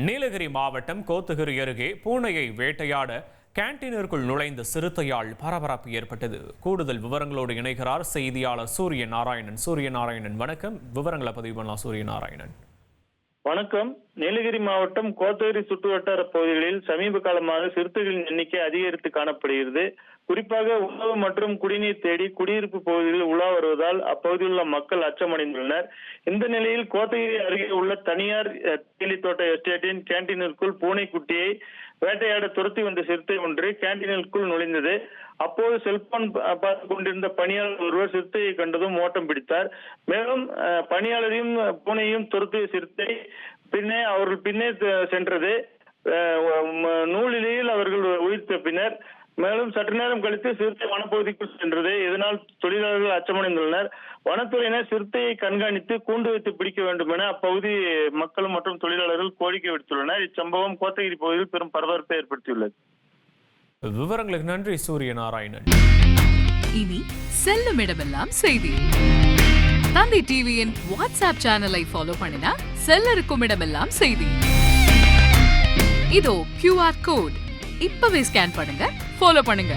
நீலகிரி மாவட்டம் கோத்தகிரி அருகே பூனையை வேட்டையாட கேண்டீனிற்குள் நுழைந்த சிறுத்தையால் பரபரப்பு ஏற்பட்டது. கூடுதல் விவரங்களோடு இணைகிறார் செய்தியாளர் சூரியநாராயணன். சூரியநாராயணன், வணக்கம். விவரங்களை பதிவு பண்ணலாம் சூரியநாராயணன். வணக்கம். நீலகிரி மாவட்டம் கோத்தகிரி சுற்றுவட்டார பகுதிகளில் சமீப காலமாக சிறுத்தைகளின் எண்ணிக்கை அதிகரித்து காணப்படுகிறது. குறிப்பாக உணவு மற்றும் குடிநீர் தேடி குடியிருப்பு பகுதிகளில் உலா வருவதால் அப்பகுதியில் உள்ள மக்கள் அச்சமடைந்துள்ளனர். இந்த நிலையில் கோத்தகிரி அருகே உள்ள தனியார் தேயிலை தோட்ட எஸ்டேட்டின் கேண்டீனிற்குள் பூனைக்குட்டியை வேட்டையாட துரத்தி வந்த சிறுத்தை ஒன்று கேண்டீனிற்குள் நுழைந்தது. அப்போது செல்போன் பார்த்துக் கொண்டிருந்த பணியாளர் ஒருவர் சிறுத்தையை கண்டதும் ஓட்டம் பிடித்தார். மேலும் பணியாளரையும் பூனையும் துரத்திய சிறுத்தை அவர்கள் பின்னே சென்றது. நூலிலையில் அவர்கள் உயிர் தப்பினர். மேலும் சற்று நேரம் கழித்து சிறுத்தை வனப்பகுதிக்குள் சென்றது. இதனால் தொழிலாளர்கள் அச்சமடைந்துள்ளனர். வனத்துறையினர் சிறுத்தையை கண்காணித்து கூண்டு வைத்து பிடிக்க வேண்டும் என அப்பகுதி மக்கள் மற்றும் தொழிலாளர்கள் கோரிக்கை விடுத்துள்ளனர். இச்சம்பவம் கோத்தகிரி பகுதியில் பெரும் பரபரப்பை ஏற்படுத்தியுள்ளது. விவரங்களுக்கு நன்றி சூரியநாராயணன். இனி செல்லும் இடமெல்லாம் செய்தி. தந்தி டிவியின் வாட்ஸ்அப் சேனலை ஃபாலோ பண்ணினா செல்ல இருக்கும் இடமெல்லாம் செய்தி. இதோ QR கோட் இப்பவே ஸ்கேன் பண்ணுங்க, ஃபாலோ பண்ணுங்க.